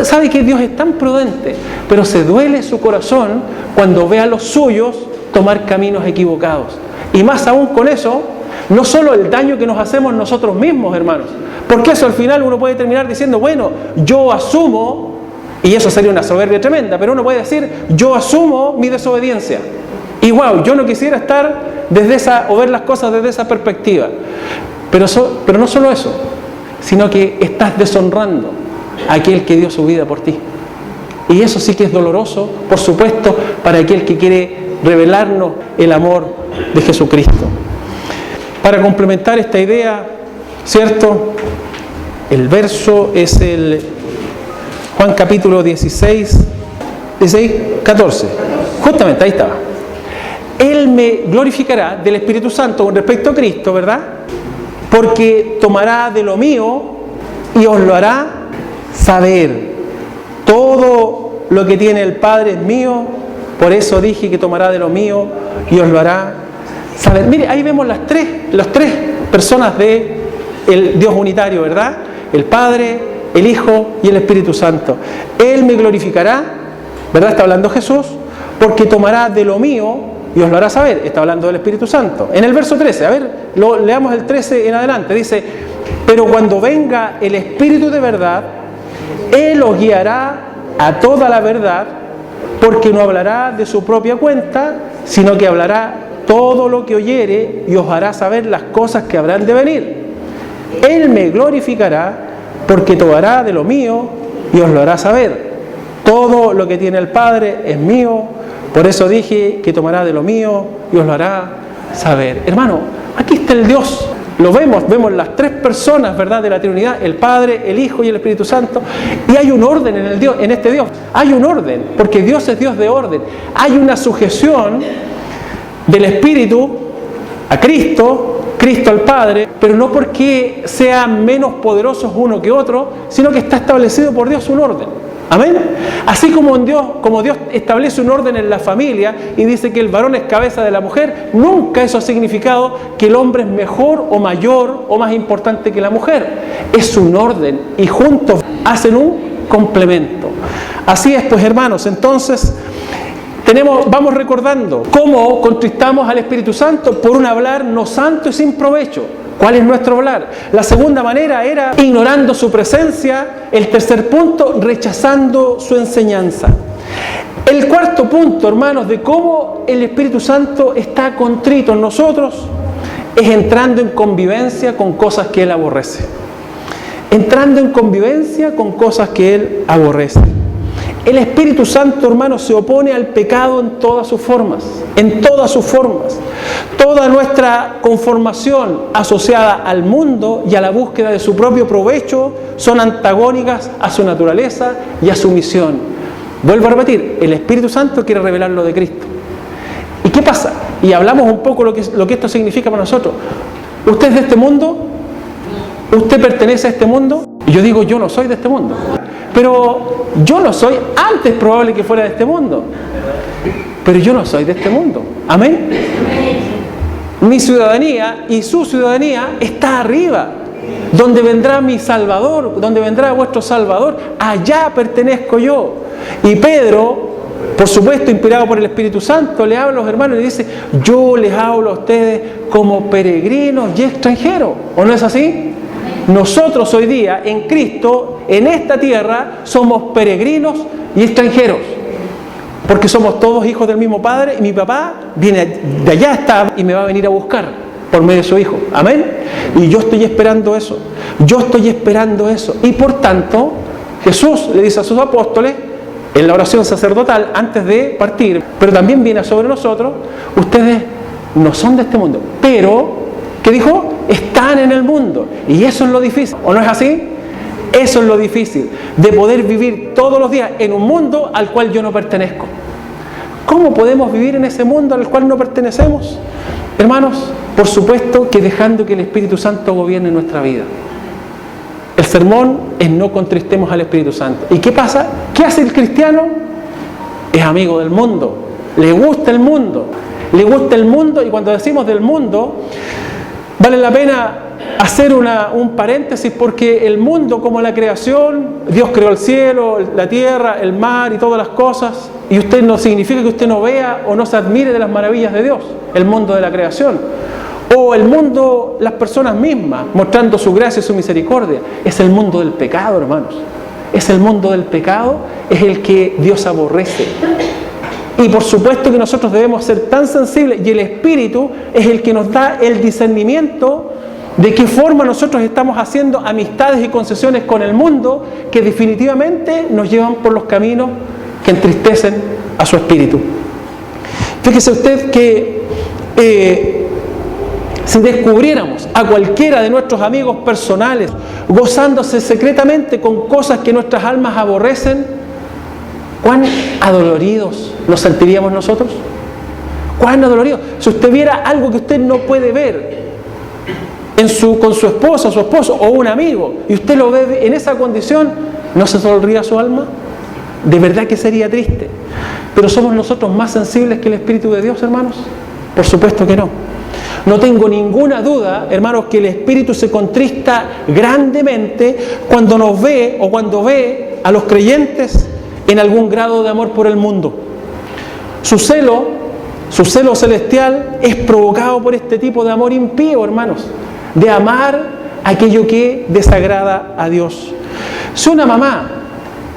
¿Sabe que Dios es tan prudente? Pero se duele su corazón cuando ve a los suyos tomar caminos equivocados. Y más aún con eso, no solo el daño que nos hacemos nosotros mismos, hermanos, porque eso al final uno puede terminar diciendo: bueno, yo asumo, y eso sería una soberbia tremenda, pero uno puede decir: yo asumo mi desobediencia. Y wow, yo no quisiera estar o ver las cosas desde esa perspectiva. Pero no solo eso, sino que estás deshonrando a aquel que dio su vida por ti. Y eso sí que es doloroso, por supuesto, para aquel que quiere revelarnos el amor de Jesucristo. Para complementar esta idea, ¿cierto? El verso es el Juan capítulo 14. Justamente, ahí estaba. Él me glorificará del Espíritu Santo con respecto a Cristo, ¿verdad? Porque tomará de lo mío y os lo hará saber. Todo lo que tiene el Padre es mío, por eso dije que tomará de lo mío y os lo hará saber. Mire, ahí vemos las tres personas del Dios unitario, ¿verdad? El Padre, el Hijo y el Espíritu Santo. Él me glorificará, ¿verdad? Está hablando Jesús, porque tomará de lo mío y os lo hará saber. Está hablando del Espíritu Santo. En el verso 13, a ver, leamos el 13 en adelante. Dice: pero cuando venga el Espíritu de verdad, Él os guiará a toda la verdad, porque no hablará de su propia cuenta, sino que hablará todo lo que oyere y os hará saber las cosas que habrán de venir. Él me glorificará, porque tomará de lo mío y os lo hará saber. Todo lo que tiene el Padre es mío, por eso dije que tomará de lo mío y os lo hará saber. Hermano, aquí está el Dios Lo vemos las tres personas, ¿verdad?, de la Trinidad, el Padre, el Hijo y el Espíritu Santo, y hay un orden en este Dios, hay un orden, porque Dios es Dios de orden, hay una sujeción del Espíritu a Cristo, Cristo al Padre, pero no porque sean menos poderosos uno que otro, sino que está establecido por Dios un orden. Amén. Así como Dios establece un orden en la familia y dice que el varón es cabeza de la mujer, nunca eso ha significado que el hombre es mejor o mayor o más importante que la mujer. Es un orden y juntos hacen un complemento. Así es, pues, hermanos, entonces vamos recordando cómo contristamos al Espíritu Santo por un hablar no santo y sin provecho. ¿Cuál es nuestro hablar? La segunda manera era ignorando su presencia. El tercer punto, rechazando su enseñanza. El cuarto punto, hermanos, de cómo el Espíritu Santo está contrito en nosotros, es entrando en convivencia con cosas que Él aborrece. Entrando en convivencia con cosas que Él aborrece. El Espíritu Santo, hermanos, se opone al pecado en todas sus formas. En todas sus formas. Toda nuestra conformación asociada al mundo y a la búsqueda de su propio provecho son antagónicas a su naturaleza y a su misión. Vuelvo a repetir, el Espíritu Santo quiere revelar lo de Cristo. ¿Y qué pasa? Y hablamos un poco lo que esto significa para nosotros. ¿Usted es de este mundo? ¿Usted pertenece a este mundo? Y yo digo, yo no soy de este mundo. Pero yo no soy, antes probable que fuera de este mundo. Pero yo no soy de este mundo. ¿Amén? Mi ciudadanía y su ciudadanía está arriba. Donde vendrá mi Salvador, donde vendrá vuestro Salvador, allá pertenezco yo. Y Pedro, por supuesto, inspirado por el Espíritu Santo, le habla a los hermanos y le dice, yo les hablo a ustedes como peregrinos y extranjeros. ¿O no es así? Nosotros hoy día, en Cristo, en esta tierra, somos peregrinos y extranjeros. Porque somos todos hijos del mismo Padre y mi papá viene de allá está y me va a venir a buscar por medio de su Hijo. Amén. Y yo estoy esperando eso. Yo estoy esperando eso. Y por tanto, Jesús le dice a sus apóstoles, en la oración sacerdotal, antes de partir, pero también viene sobre nosotros, ustedes no son de este mundo, pero, ¿qué dijo? Están en el mundo. Y eso es lo difícil. ¿O no es así? Eso es lo difícil, de poder vivir todos los días en un mundo al cual yo no pertenezco. ¿Cómo podemos vivir en ese mundo al cual no pertenecemos? Hermanos, por supuesto que dejando que el Espíritu Santo gobierne nuestra vida. El sermón es no contristemos al Espíritu Santo. ¿Y qué pasa? ¿Qué hace el cristiano? Es amigo del mundo, le gusta el mundo. Le gusta el mundo, y cuando decimos del mundo, vale la pena hacer un paréntesis, porque el mundo, como la creación, Dios creó el cielo, la tierra, el mar y todas las cosas, y usted no significa que usted no vea o no se admire de las maravillas de Dios, el mundo de la creación, o el mundo, las personas mismas, mostrando su gracia y su misericordia. Es el mundo del pecado, hermanos. Es el mundo del pecado, es el que Dios aborrece. Y por supuesto que nosotros debemos ser tan sensibles, y el Espíritu es el que nos da el discernimiento de qué forma nosotros estamos haciendo amistades y concesiones con el mundo que definitivamente nos llevan por los caminos que entristecen a su espíritu. Fíjese usted que si descubriéramos a cualquiera de nuestros amigos personales gozándose secretamente con cosas que nuestras almas aborrecen, ¿cuán adoloridos nos sentiríamos nosotros? ¿Cuán adoloridos? Si usted viera algo que usted no puede ver con su esposa, su esposo o un amigo, y usted lo ve en esa condición, ¿no se sonríe su alma? De verdad que sería triste. Pero ¿somos nosotros más sensibles que el Espíritu de Dios, hermanos? Por supuesto que no. No tengo ninguna duda, hermanos, que el Espíritu se contrista grandemente cuando nos ve o cuando ve a los creyentes en algún grado de amor por el mundo. Su celo celestial es provocado por este tipo de amor impío, hermanos, de amar aquello que desagrada a Dios. Si una mamá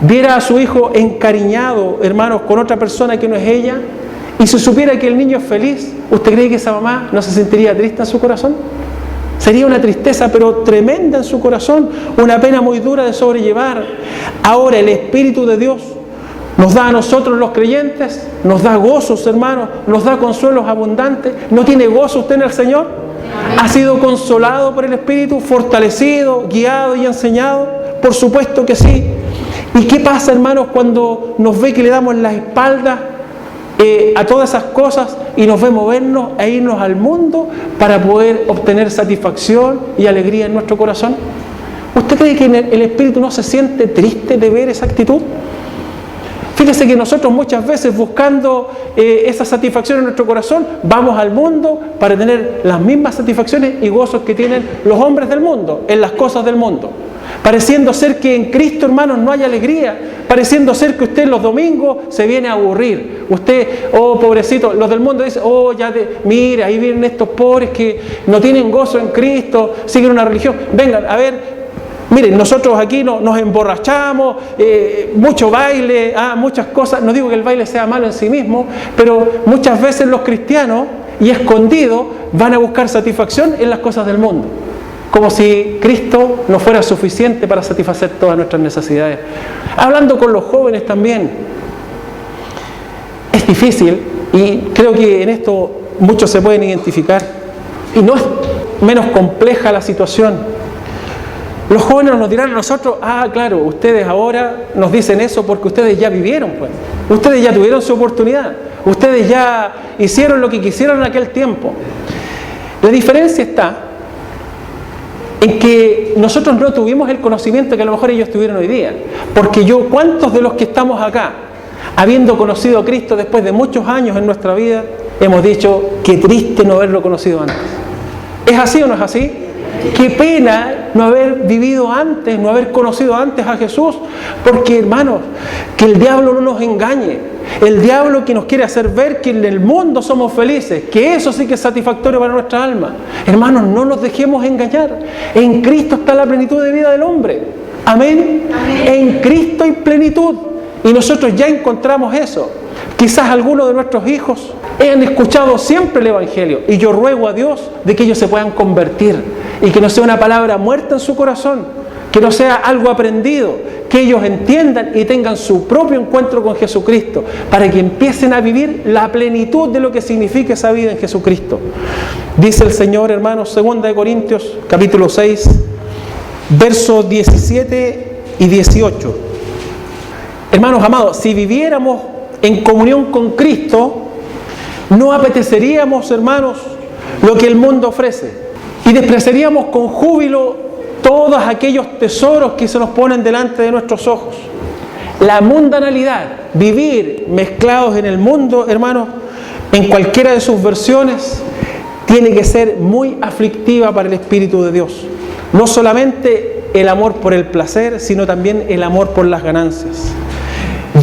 viera a su hijo encariñado, hermanos, con otra persona que no es ella, y si supiera que el niño es feliz, ¿usted cree que esa mamá no se sentiría triste en su corazón? Sería una tristeza pero tremenda en su corazón, una pena muy dura de sobrellevar. Ahora el Espíritu de Dios nos da a nosotros los creyentes, nos da gozos, hermanos, nos da consuelos abundantes. ¿No tiene gozo usted en el Señor? ¿Ha sido consolado por el Espíritu, fortalecido, guiado y enseñado? Por supuesto que sí. ¿Y qué pasa, hermanos, cuando nos ve que le damos la espalda a todas esas cosas y nos ve movernos e irnos al mundo para poder obtener satisfacción y alegría en nuestro corazón? ¿Usted cree que el Espíritu no se siente triste de ver esa actitud? Fíjese que nosotros muchas veces buscando esa satisfacción en nuestro corazón, vamos al mundo para tener las mismas satisfacciones y gozos que tienen los hombres del mundo, en las cosas del mundo. Pareciendo ser que en Cristo, hermanos, no hay alegría. Pareciendo ser que usted los domingos se viene a aburrir. Usted, oh pobrecito, los del mundo dicen, oh mire, ahí vienen estos pobres que no tienen gozo en Cristo, siguen una religión. Vengan, a ver. Miren, nosotros aquí nos emborrachamos, mucho baile, muchas cosas. No digo que el baile sea malo en sí mismo, pero muchas veces los cristianos, y escondidos, van a buscar satisfacción en las cosas del mundo. Como si Cristo no fuera suficiente para satisfacer todas nuestras necesidades. Hablando con los jóvenes también, es difícil, y creo que en esto muchos se pueden identificar, y no es menos compleja la situación. Los jóvenes nos dirán a nosotros, claro, ustedes ahora nos dicen eso porque ustedes ya vivieron, pues. Ustedes ya tuvieron su oportunidad. Ustedes ya hicieron lo que quisieron en aquel tiempo. La diferencia está en que nosotros no tuvimos el conocimiento que a lo mejor ellos tuvieron hoy día. Porque ¿cuántos de los que estamos acá, habiendo conocido a Cristo después de muchos años en nuestra vida, hemos dicho, qué triste no haberlo conocido antes? ¿Es así o no es así? Qué pena no haber vivido antes, no haber conocido antes a Jesús, porque hermanos, que el diablo no nos engañe, el diablo que nos quiere hacer ver que en el mundo somos felices, que eso sí que es satisfactorio para nuestra alma. Hermanos, no nos dejemos engañar, en Cristo está la plenitud de vida del hombre, amén. En Cristo hay plenitud, y nosotros ya encontramos eso. Quizás algunos de nuestros hijos han escuchado siempre el Evangelio, y yo ruego a Dios de que ellos se puedan convertir y que no sea una palabra muerta en su corazón, que no sea algo aprendido, que ellos entiendan y tengan su propio encuentro con Jesucristo, para que empiecen a vivir la plenitud de lo que significa esa vida en Jesucristo. Dice el Señor, hermanos, 2 Corintios capítulo 6, versos 17 y 18. Hermanos amados, si viviéramos en comunión con Cristo, no apeteceríamos, hermanos, lo que el mundo ofrece, y despreciaríamos con júbilo todos aquellos tesoros que se nos ponen delante de nuestros ojos. La mundanalidad, vivir mezclados en el mundo, hermanos, en cualquiera de sus versiones, tiene que ser muy aflictiva para el Espíritu de Dios. No solamente el amor por el placer, sino también el amor por las ganancias.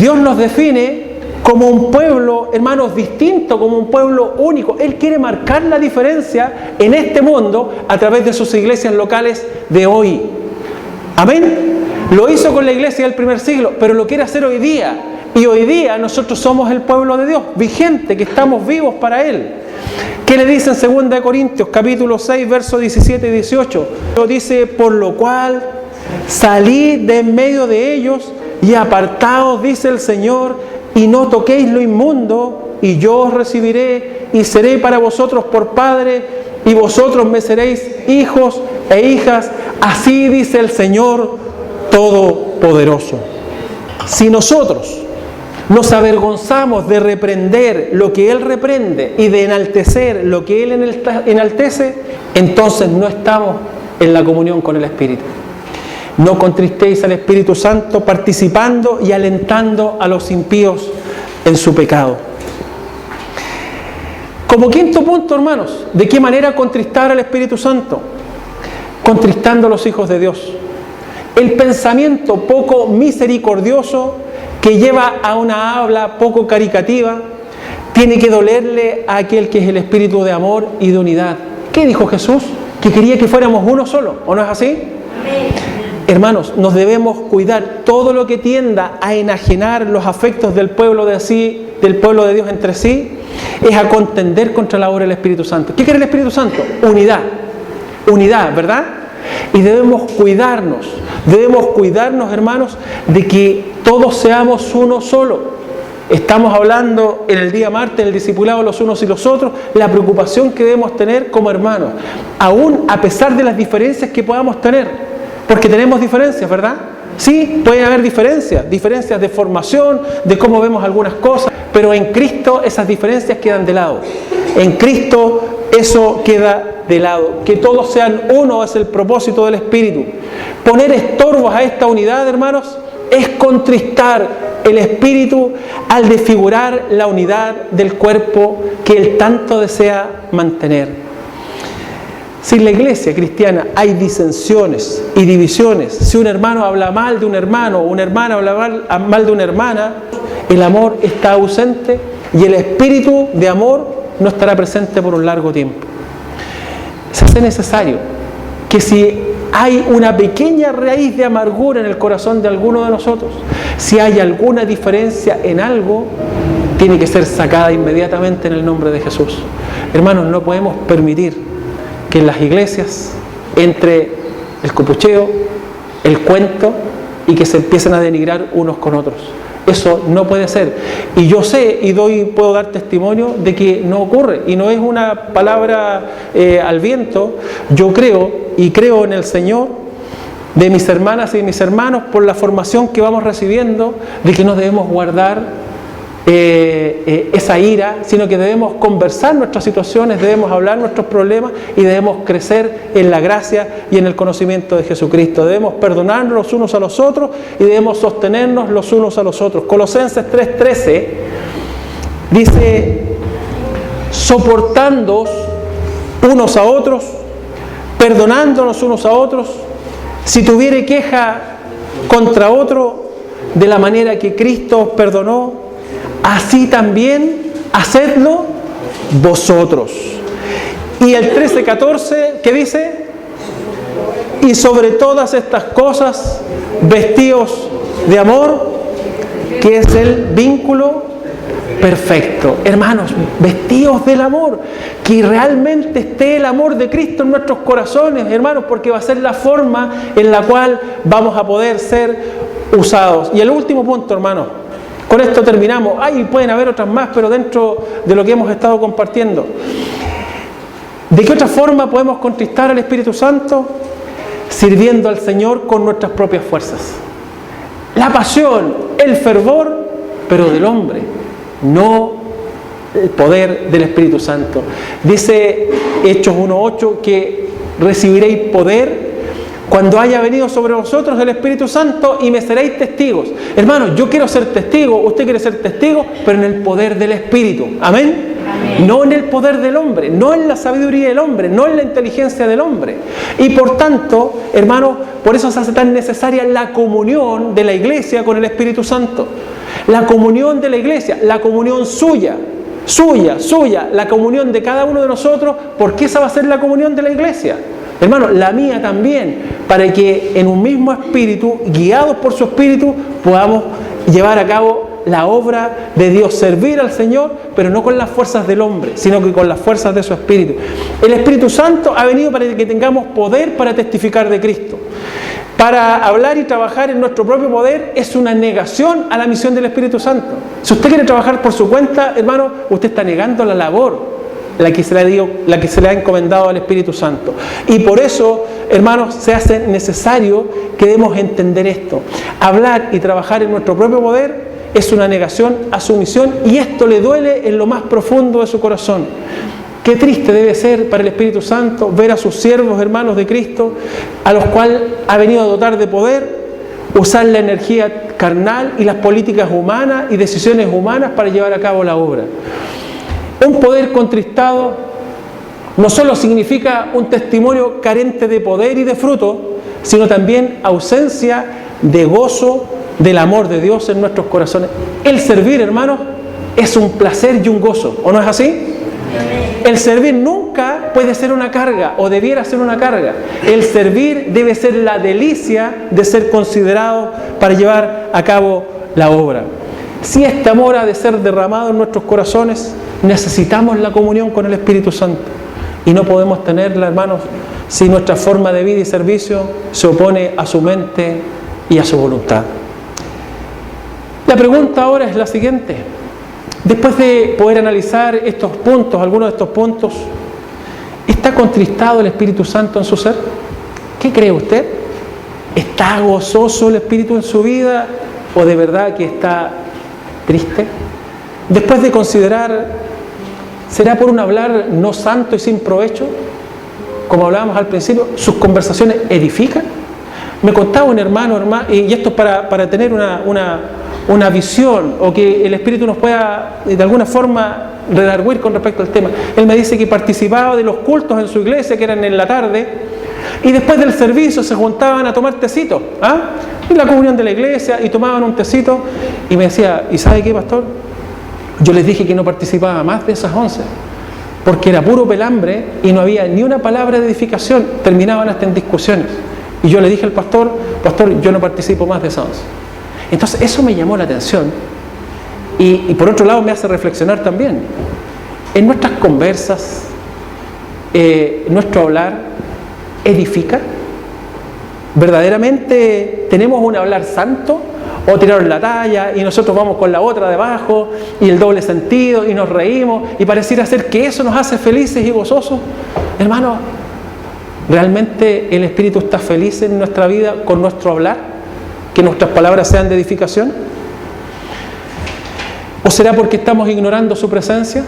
Dios nos define como un pueblo, hermanos, distinto, como un pueblo único. Él quiere marcar la diferencia en este mundo a través de sus iglesias locales de hoy. Amén. Lo hizo con la iglesia del primer siglo, pero lo quiere hacer hoy día. Y hoy día nosotros somos el pueblo de Dios, vigente, que estamos vivos para Él. ¿Qué le dice en 2 Corintios, capítulo 6, versos 17 y 18? Lo dice, por lo cual salid de en medio de ellos y apartaos, dice el Señor, y no toquéis lo inmundo, y yo os recibiré, y seré para vosotros por Padre, y vosotros me seréis hijos e hijas, así dice el Señor Todopoderoso. Si nosotros nos avergonzamos de reprender lo que Él reprende y de enaltecer lo que Él enaltece, entonces no estamos en la comunión con el Espíritu. No contristéis al Espíritu Santo participando y alentando a los impíos en su pecado. Como quinto punto, hermanos, ¿de qué manera contristar al Espíritu Santo? Contristando a los hijos de Dios. El pensamiento poco misericordioso que lleva a una habla poco caricativa tiene que dolerle a aquel que es el espíritu de amor y de unidad. ¿Qué dijo Jesús? Que quería que fuéramos uno solo, ¿o no es así? Amén. Hermanos, nos debemos cuidar todo lo que tienda a enajenar los afectos del pueblo de Dios entre sí, es a contender contra la obra del Espíritu Santo. ¿Qué quiere el Espíritu Santo? Unidad, ¿verdad? Y debemos cuidarnos, hermanos, de que todos seamos uno solo. Estamos hablando en el día martes, en el discipulado los unos y los otros, la preocupación que debemos tener como hermanos, aún a pesar de las diferencias que podamos tener, porque tenemos diferencias, ¿verdad? Sí, puede haber diferencias de formación, de cómo vemos algunas cosas, pero en Cristo esas diferencias quedan de lado. En Cristo eso queda de lado. Que todos sean uno es el propósito del Espíritu. Poner estorbos a esta unidad, hermanos, es contristar el Espíritu al desfigurar la unidad del cuerpo que Él tanto desea mantener. Si en la iglesia cristiana hay disensiones y divisiones, si un hermano habla mal de un hermano o una hermana habla mal de una hermana, el amor está ausente y el espíritu de amor no estará presente por un largo tiempo. Se hace necesario que si hay una pequeña raíz de amargura en el corazón de alguno de nosotros, si hay alguna diferencia en algo, tiene que ser sacada inmediatamente en el nombre de Jesús. Hermanos, no podemos permitir que en las iglesias entre el copucheo, el cuento y que se empiecen a denigrar unos con otros. Eso no puede ser. Y yo sé y puedo dar testimonio de que no ocurre. Y no es una palabra al viento. Yo creo en el Señor, de mis hermanas y de mis hermanos, por la formación que vamos recibiendo, de que no debemos guardar esa ira, sino que debemos conversar nuestras situaciones, debemos hablar nuestros problemas y debemos crecer en la gracia y en el conocimiento de Jesucristo. Debemos perdonarnos los unos a los otros y debemos sostenernos los unos a los otros. Colosenses 3:13 dice: soportándoos unos a otros, perdonándonos unos a otros, si tuviere queja contra otro, de la manera que Cristo os perdonó, así también hacedlo vosotros. Y el 13:14, ¿qué dice? Y sobre todas estas cosas, vestíos de amor, que es el vínculo perfecto. Hermanos, vestíos del amor, que realmente esté el amor de Cristo en nuestros corazones, hermanos, porque va a ser la forma en la cual vamos a poder ser usados. Y el último punto, hermanos, con esto terminamos. Pueden haber otras más, pero dentro de lo que hemos estado compartiendo. ¿De qué otra forma podemos contristar al Espíritu Santo? Sirviendo al Señor con nuestras propias fuerzas. La pasión, el fervor, pero del hombre, no el poder del Espíritu Santo. Dice Hechos 1:8 que recibiréis poder cuando haya venido sobre vosotros el Espíritu Santo y me seréis testigos. Hermanos, yo quiero ser testigo, usted quiere ser testigo, pero en el poder del Espíritu. ¿Amén? Amén. No en el poder del hombre, no en la sabiduría del hombre, no en la inteligencia del hombre. Y por tanto, hermanos, por eso se hace tan necesaria la comunión de la iglesia con el Espíritu Santo. La comunión de la iglesia, la comunión suya, la comunión de cada uno de nosotros, porque esa va a ser la comunión de la iglesia. Hermanos, la mía también, para que en un mismo espíritu, guiados por su espíritu, podamos llevar a cabo la obra de Dios, servir al Señor, pero no con las fuerzas del hombre, sino que con las fuerzas de su espíritu. El Espíritu Santo ha venido para que tengamos poder para testificar de Cristo. Para hablar y trabajar en nuestro propio poder es una negación a la misión del Espíritu Santo. Si usted quiere trabajar por su cuenta, hermano, usted está negando la labor la que se le ha encomendado al Espíritu Santo. Y por eso, hermanos, se hace necesario que debemos entender esto. Hablar y trabajar en nuestro propio poder es una negación a su misión, y esto le duele en lo más profundo de su corazón. Qué triste debe ser para el Espíritu Santo ver a sus siervos, hermanos de Cristo, a los cuales ha venido a dotar de poder, usar la energía carnal y las políticas humanas y decisiones humanas para llevar a cabo la obra. Un poder contristado no solo significa un testimonio carente de poder y de fruto, sino también ausencia de gozo del amor de Dios en nuestros corazones. El servir, hermanos, es un placer y un gozo, ¿o no es así? El servir nunca puede ser una carga, o debiera ser una carga. El servir debe ser la delicia de ser considerado para llevar a cabo la obra. Si este amor ha de ser derramado en nuestros corazones, necesitamos la comunión con el Espíritu Santo. Y no podemos tenerla, hermanos, si nuestra forma de vida y servicio se opone a su mente y a su voluntad. La pregunta ahora es la siguiente. Después de poder analizar estos puntos, algunos de estos puntos, ¿está contristado el Espíritu Santo en su ser? ¿Qué cree usted? ¿Está gozoso el Espíritu en su vida o de verdad que está triste? Después de considerar, ¿será por un hablar no santo y sin provecho? Como hablábamos al principio, ¿sus conversaciones edifican? Me contaba un hermano, y esto es para tener una visión o que el Espíritu nos pueda de alguna forma redarguir con respecto al tema. Él me dice que participaba de los cultos en su iglesia, que eran en la tarde, y después del servicio se juntaban a tomar tecito, en la comunión de la iglesia, y tomaban un tecito, y me decía, ¿y sabe qué, pastor? Yo les dije que no participaba más de esas 11, porque era puro pelambre y no había ni una palabra de edificación, terminaban hasta en discusiones. Y yo le dije al pastor, yo no participo más de esas 11. Entonces eso me llamó la atención y por otro lado me hace reflexionar también. En nuestras conversas, nuestro hablar edifica. ¿Verdaderamente tenemos un hablar santo? ¿O tiraron la talla y nosotros vamos con la otra debajo y el doble sentido y nos reímos y pareciera ser que eso nos hace felices y gozosos? Hermano, ¿realmente el Espíritu está feliz en nuestra vida con nuestro hablar? ¿Que nuestras palabras sean de edificación? ¿O será porque estamos ignorando su presencia?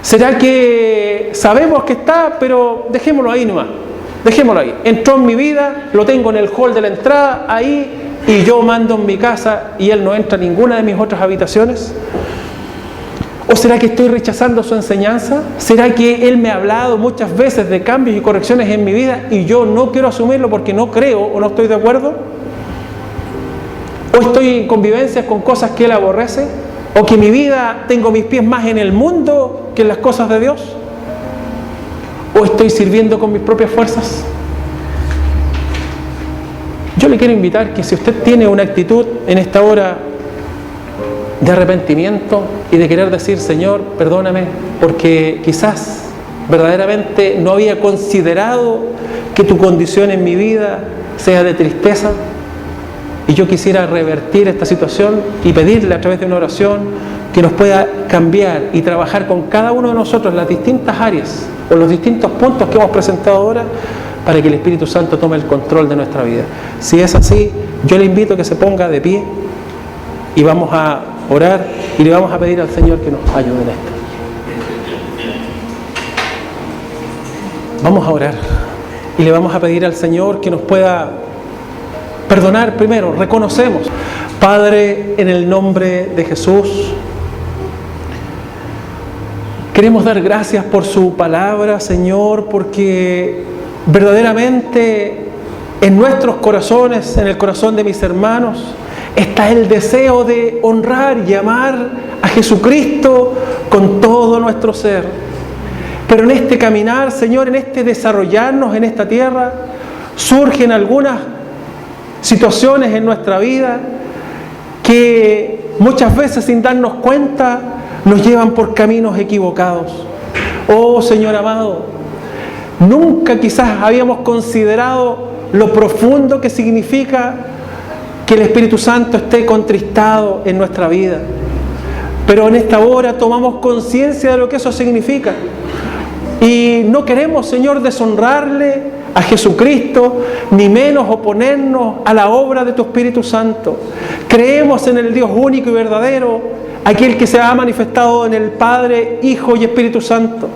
¿Será que sabemos que está, pero dejémoslo ahí nomás? Dejémoslo ahí. Entró en mi vida, lo tengo en el hall de la entrada, ahí, y yo mando en mi casa y Él no entra en ninguna de mis otras habitaciones. ¿O será que estoy rechazando su enseñanza? ¿Será que Él me ha hablado muchas veces de cambios y correcciones en mi vida y yo no quiero asumirlo porque no creo o no estoy de acuerdo? ¿O estoy en convivencias con cosas que Él aborrece? ¿O que mi vida tengo mis pies más en el mundo que en las cosas de Dios? ¿O estoy sirviendo con mis propias fuerzas? Yo le quiero invitar que si usted tiene una actitud en esta hora de arrepentimiento y de querer decir, Señor, perdóname, porque quizás verdaderamente no había considerado que tu condición en mi vida sea de tristeza, y yo quisiera revertir esta situación y pedirle a través de una oración que nos pueda cambiar y trabajar con cada uno de nosotros las distintas áreas o los distintos puntos que hemos presentado ahora para que el Espíritu Santo tome el control de nuestra vida. Si es así, yo le invito a que se ponga de pie y vamos a orar y le vamos a pedir al Señor que nos ayude en esto. Vamos a orar y le vamos a pedir al Señor que nos pueda perdonar primero. Reconocemos, Padre, en el nombre de Jesús, queremos dar gracias por su palabra, Señor, porque verdaderamente en nuestros corazones, en el corazón de mis hermanos, está el deseo de honrar y amar a Jesucristo con todo nuestro ser. Pero en este caminar, Señor, en este desarrollarnos en esta tierra, surgen algunas situaciones en nuestra vida que muchas veces sin darnos cuenta nos llevan por caminos equivocados. Oh Señor amado, nunca quizás habíamos considerado lo profundo que significa que el Espíritu Santo esté contristado en nuestra vida. Pero en esta hora tomamos conciencia de lo que eso significa. Y no queremos, Señor, deshonrarle a Jesucristo, ni menos oponernos a la obra de tu Espíritu Santo. Creemos en el Dios único y verdadero, aquel que se ha manifestado en el Padre, Hijo y Espíritu Santo.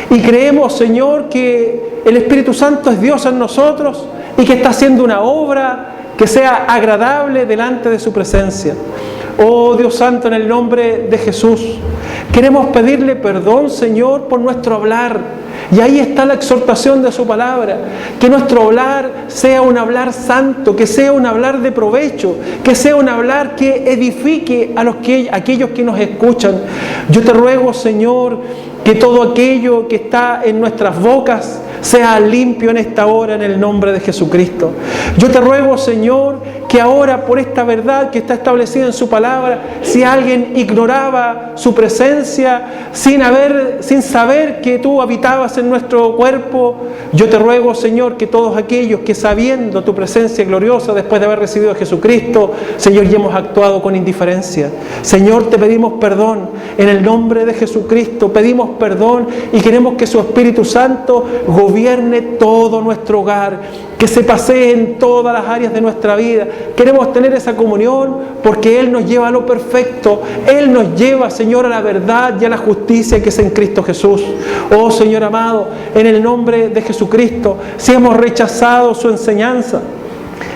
Y creemos, Señor, que el Espíritu Santo es Dios en nosotros y que está haciendo una obra que sea agradable delante de su presencia. Oh Dios Santo, en el nombre de Jesús, queremos pedirle perdón, Señor, por nuestro hablar. Y ahí está la exhortación de su palabra, que nuestro hablar sea un hablar santo, que sea un hablar de provecho, que sea un hablar que edifique a aquellos que nos escuchan. Yo te ruego, Señor, que todo aquello que está en nuestras bocas sea limpio en esta hora en el nombre de Jesucristo. Yo te ruego, Señor, que que ahora por esta verdad que está establecida en su palabra, si alguien ignoraba su presencia, sin saber que tú habitabas en nuestro cuerpo, yo te ruego, Señor, que todos aquellos que sabiendo tu presencia gloriosa después de haber recibido a Jesucristo, Señor, y hemos actuado con indiferencia, Señor, te pedimos perdón en el nombre de Jesucristo, pedimos perdón y queremos que su Espíritu Santo gobierne todo nuestro hogar, que se pasee en todas las áreas de nuestra vida. Queremos tener esa comunión porque Él nos lleva a lo perfecto. Él nos lleva, Señor, a la verdad y a la justicia que es en Cristo Jesús. Oh Señor amado, en el nombre de Jesucristo, si hemos rechazado su enseñanza,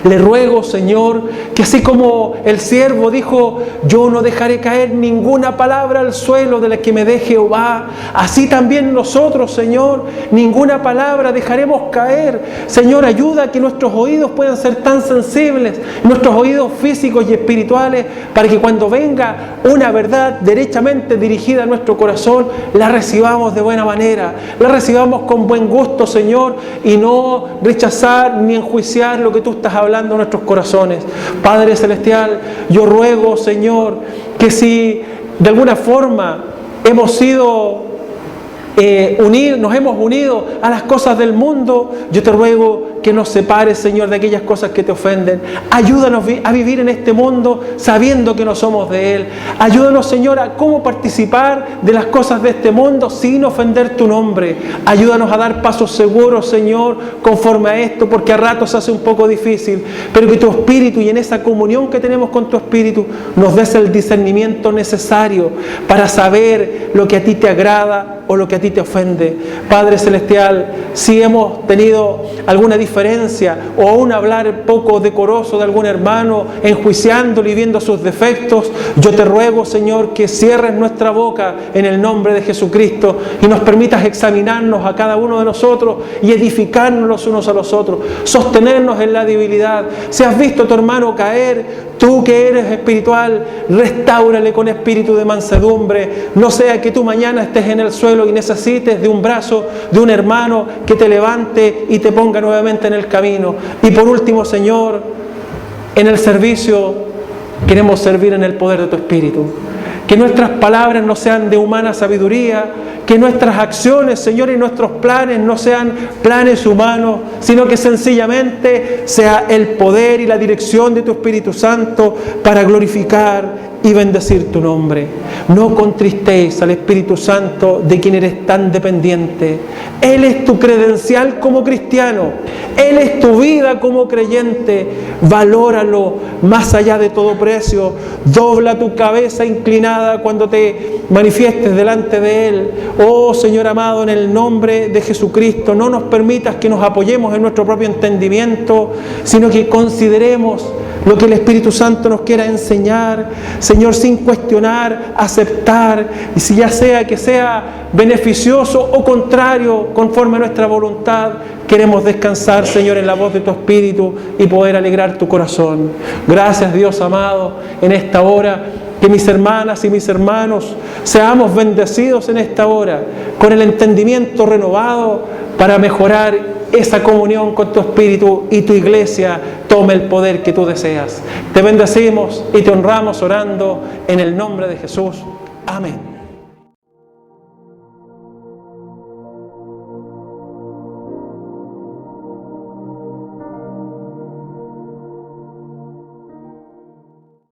le ruego, Señor, que así como el siervo dijo, yo no dejaré caer ninguna palabra al suelo de la que me dé Jehová, así también nosotros, Señor, ninguna palabra dejaremos caer. Señor, ayuda a que nuestros oídos puedan ser tan sensibles, nuestros oídos físicos y espirituales, para que cuando venga una verdad derechamente dirigida a nuestro corazón, la recibamos de buena manera, la recibamos con buen gusto, Señor, y no rechazar ni enjuiciar lo que tú estás hablando en nuestros corazones. Padre Celestial, yo ruego, Señor, que si de alguna forma hemos sido nos hemos unido a las cosas del mundo, yo te ruego que nos separes, Señor, de aquellas cosas que te ofenden. Ayúdanos a vivir en este mundo sabiendo que no somos de Él. Ayúdanos, Señor, a cómo participar de las cosas de este mundo sin ofender tu nombre. Ayúdanos a dar pasos seguros, Señor, conforme a esto, porque a ratos se hace un poco difícil, pero que tu Espíritu, y en esa comunión que tenemos con tu Espíritu, nos des el discernimiento necesario para saber lo que a ti te agrada o lo que a ti te ofende. Padre Celestial, si hemos tenido alguna diferencia o un hablar poco decoroso de algún hermano, enjuiciándolo y viendo sus defectos, yo te ruego, Señor, que cierres nuestra boca en el nombre de Jesucristo y nos permitas examinarnos a cada uno de nosotros y edificarnos los unos a los otros, sostenernos en la debilidad. Si has visto a tu hermano caer, tú que eres espiritual, restáurale con espíritu de mansedumbre. No sea que tú mañana estés en el suelo y necesites de un brazo de un hermano que te levante y te ponga nuevamente en el camino. Y por último, Señor, en el servicio queremos servir en el poder de tu Espíritu. Que nuestras palabras no sean de humana sabiduría, que nuestras acciones, Señor, y nuestros planes no sean planes humanos, sino que sencillamente sea el poder y la dirección de tu Espíritu Santo para glorificar y bendecir tu nombre. No contristéis al Espíritu Santo, de quien eres tan dependiente. Él es tu credencial como cristiano. Él es tu vida como creyente. Valóralo más allá de todo precio. Dobla tu cabeza inclinada cuando te manifiestes delante de Él. Oh Señor amado, en el nombre de Jesucristo, no nos permitas que nos apoyemos en nuestro propio entendimiento, sino que consideremos lo que el Espíritu Santo nos quiera enseñar, Señor, sin cuestionar, aceptar, y si ya sea que sea beneficioso o contrario, conforme a nuestra voluntad, queremos descansar, Señor, en la voz de tu Espíritu y poder alegrar tu corazón. Gracias, Dios amado, en esta hora. Que mis hermanas y mis hermanos seamos bendecidos en esta hora con el entendimiento renovado para mejorar esa comunión con tu Espíritu y tu iglesia tome el poder que tú deseas. Te bendecimos y te honramos orando en el nombre de Jesús. Amén.